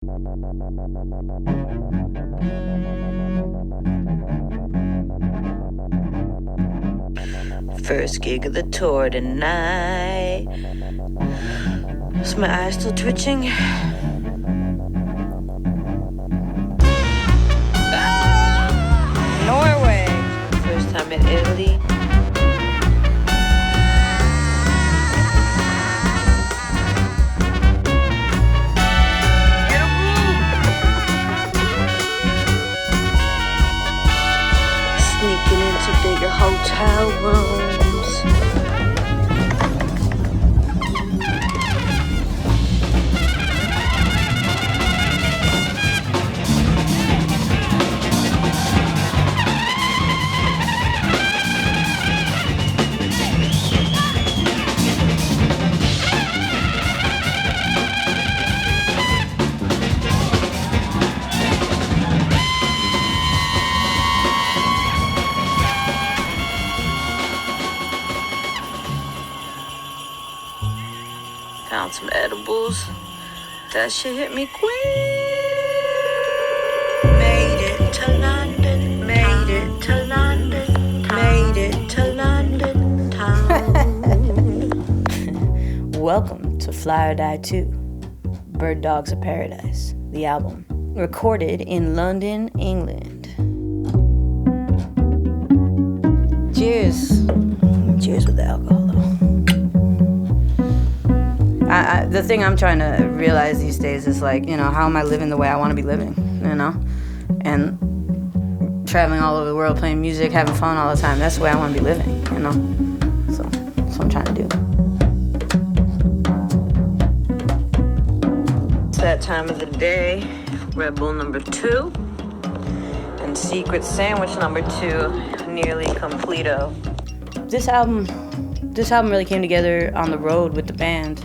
First gig of the tour tonight. Is my eyes still twitching? Norway. First time in Italy. Sneaking into bigger hotel rooms. Found some edibles. That shit hit me quick. Made it to London. Made it to London. Made it to London town. Welcome to Fly or Die 2, Bird Dogs of Paradise, the album. Recorded in London, England. Cheers. Cheers with the alcohol, though. The thing I'm trying to realize these days is like, you know, how am I living the way I want to be living, you know? And traveling all over the world, playing music, having fun all the time. That's the way I want to be living, you know? So that's what I'm trying to do. It's that time of the day. Red Bull number 2. And Secret Sandwich number 2. Nearly completo. This album really came together on the road with the band.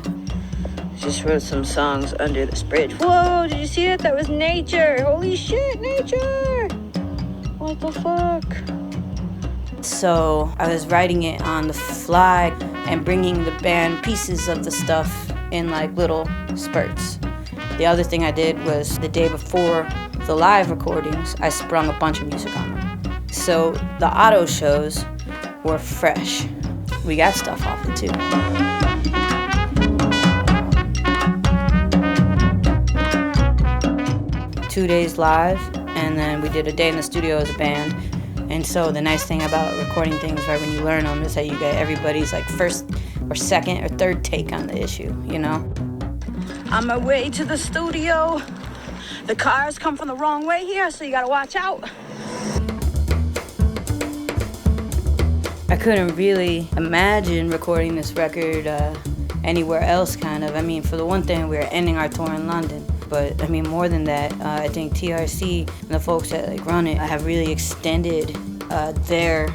Just wrote some songs under this bridge. Whoa, did you see that? That was nature. Holy shit, nature. What the fuck? So I was writing it on the fly and bringing the band pieces of the stuff in like little spurts. The other thing I did was the day before the live recordings, I sprung a bunch of music on them. So the auto shows were fresh. We got stuff off it too. 2 days live, and then we did a day in the studio as a band. And so the nice thing about recording things right when you learn them is that you get everybody's like first or second or third take on the issue, you know? On my way to the studio, the cars come from the wrong way here, so you gotta watch out. I couldn't really imagine recording this record anywhere else, kind of. I mean, for the one thing, we were ending our tour in London. But I mean, more than that, I think TRC and the folks that like run it have really extended their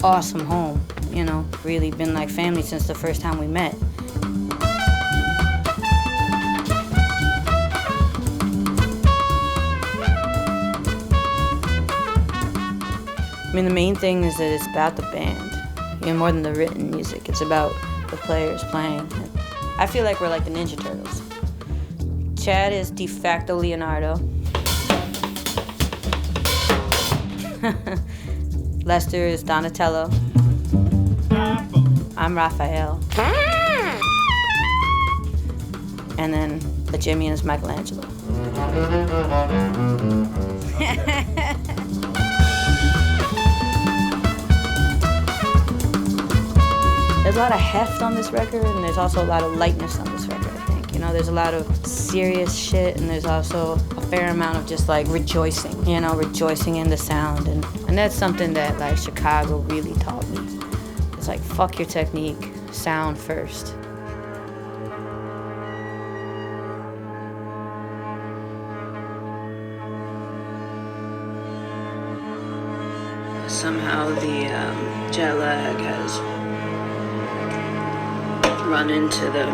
awesome home. You know, really been like family since the first time we met. I mean, the main thing is that it's about the band, you know, more than the written music. It's about the players playing. I feel like we're like the Ninja Turtles. Chad is de facto Leonardo. Lester is Donatello. I'm Raphael. And then the Jimmy is Michelangelo. There's a lot of heft on this record, and there's also a lot of lightness on this record, I think. You know, there's a lot of serious shit, and there's also a fair amount of just like rejoicing, you know, rejoicing in the sound. And that's something that like Chicago really taught me. It's like, fuck your technique, sound first. Somehow the jet lag has run into the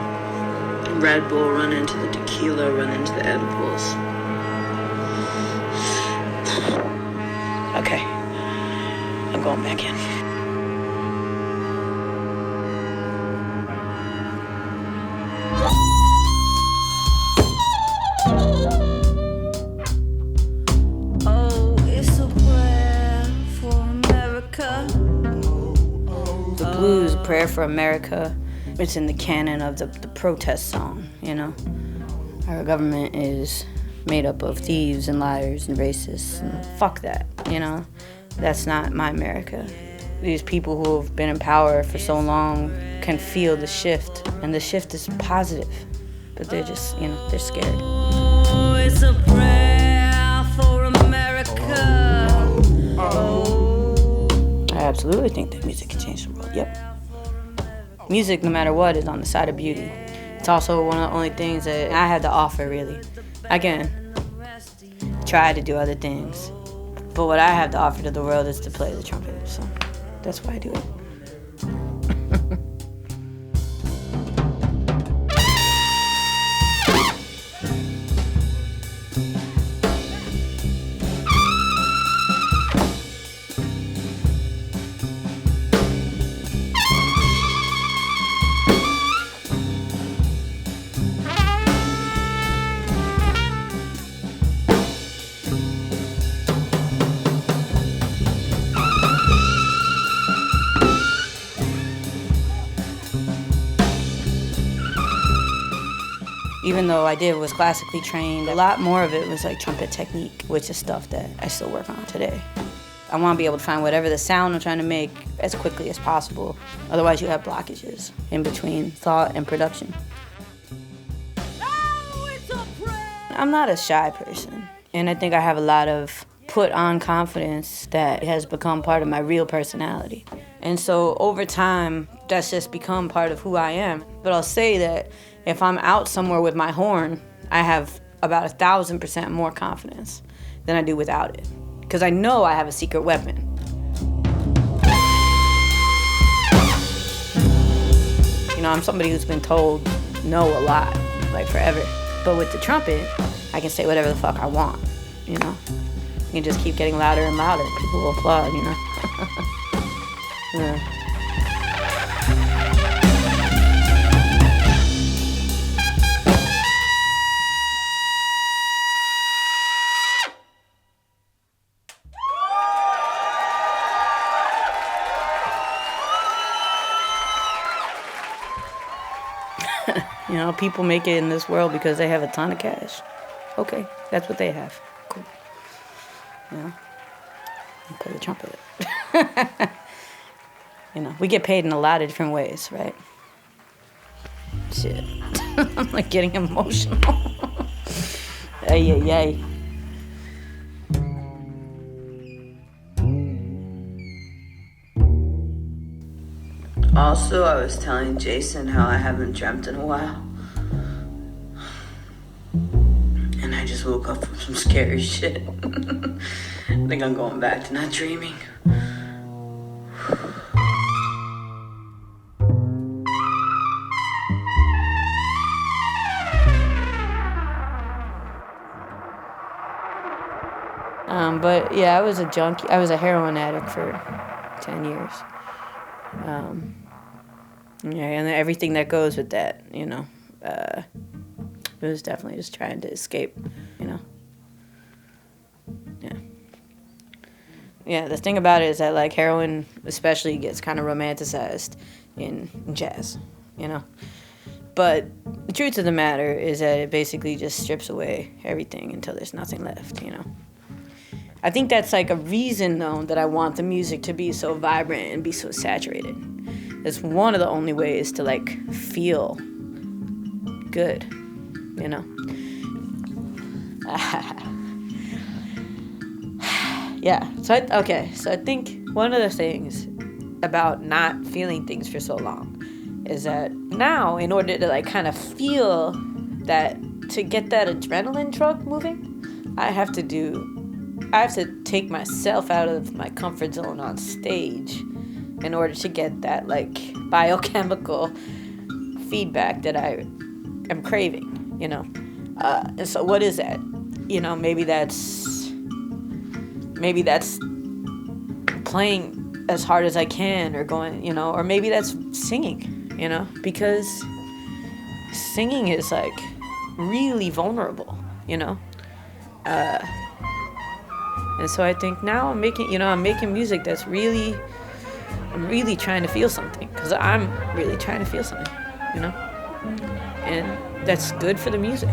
Red Bull, run into the tequila, run into the edibles. Okay, I'm going back in. prayer for America. It's in the canon of the protest song, you know? Our government is made up of thieves and liars and racists, and fuck that, you know? That's not my America. These people who have been in power for so long can feel the shift, and the shift is positive, but they're just, you know, they're scared. Oh, it's a prayer for America. I absolutely think that music can change the world, yep. Music, no matter what, is on the side of beauty. It's also one of the only things that I have to offer, really. I can try to do other things, but what I have to offer to the world is to play the trumpet, so that's why I do it. Even though I was classically trained, a lot more of it was like trumpet technique, which is stuff that I still work on today. I want to be able to find whatever the sound I'm trying to make as quickly as possible. Otherwise you have blockages in between thought and production. I'm not a shy person, and I think I have a lot of put on confidence that has become part of my real personality. And so over time, that's just become part of who I am. But I'll say that if I'm out somewhere with my horn, I have about 1,000% more confidence than I do without it. Because I know I have a secret weapon. You know, I'm somebody who's been told no a lot, like forever. But with the trumpet, I can say whatever the fuck I want, you know? You can just keep getting louder and louder. People will applaud, you know? Yeah. You know, people make it in this world because they have a ton of cash. Okay, that's what they have. Cool. You know, you play the trumpet. You know, we get paid in a lot of different ways, right? Shit. I'm like getting emotional. Ay, ay, ay. Also, I was telling Jason how I haven't dreamt in a while. And I just woke up from some scary shit. I think I'm going back to not dreaming. But yeah, I was a junkie. I was a heroin addict for 10 years. Yeah, and everything that goes with that, you know. It was definitely just trying to escape, you know. Yeah. Yeah, the thing about it is that, like, heroin especially gets kind of romanticized in jazz, you know. But the truth of the matter is that it basically just strips away everything until there's nothing left, you know. I think that's like a reason, though, that I want the music to be so vibrant and be so saturated. It's one of the only ways to, like, feel good, you know? Yeah, so I think one of the things about not feeling things for so long is that now, in order to, like, kind of feel that, to get that adrenaline truck moving, I have to take myself out of my comfort zone on stage in order to get that, like, biochemical feedback that I am craving, you know. And so what is that? You know, maybe that's playing as hard as I can, or going, you know, or maybe that's singing, you know, because singing is, like, really vulnerable, you know. And so I think now I'm making music that's really I'm really trying to feel something, because I'm really trying to feel something, you know? And that's good for the music.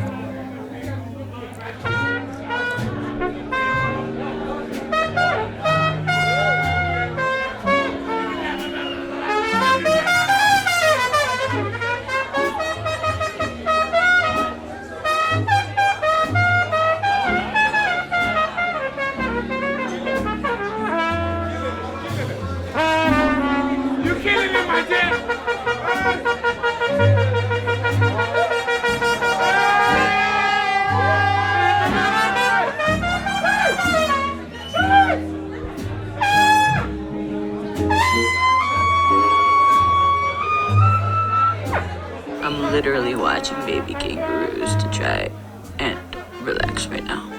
I'm literally watching baby kangaroos to try and relax right now.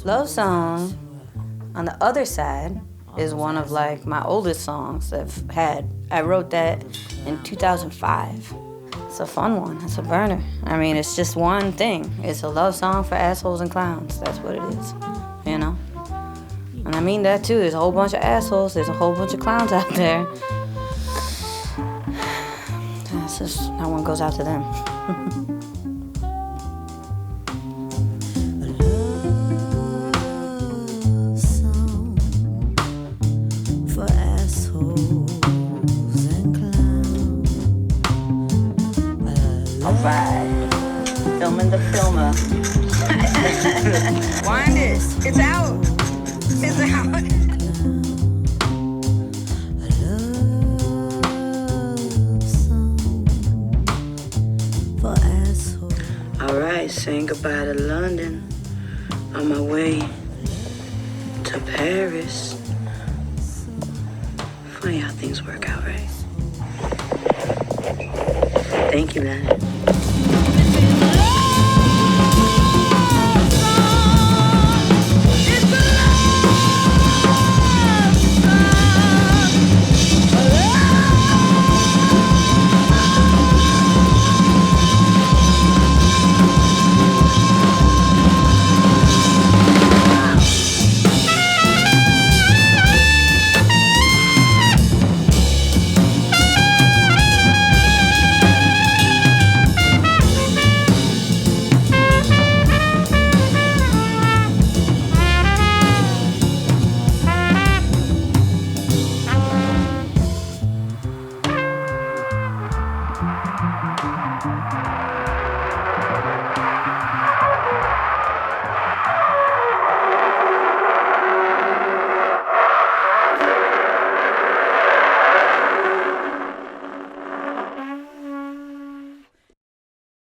Love Song, on the other side, is one of like my oldest songs I've had. I wrote that in 2005. It's a fun one, it's a burner. I mean, it's just one thing. It's a love song for assholes and clowns. That's what it is, you know? And I mean that too. There's a whole bunch of assholes. There's a whole bunch of clowns out there. That's just, that one goes out to them. Alright. Filming the filmer. Wind it. It's out. It's out. Alright, saying goodbye to London. On my way to Paris. Funny how things work out, right? Thank you, man.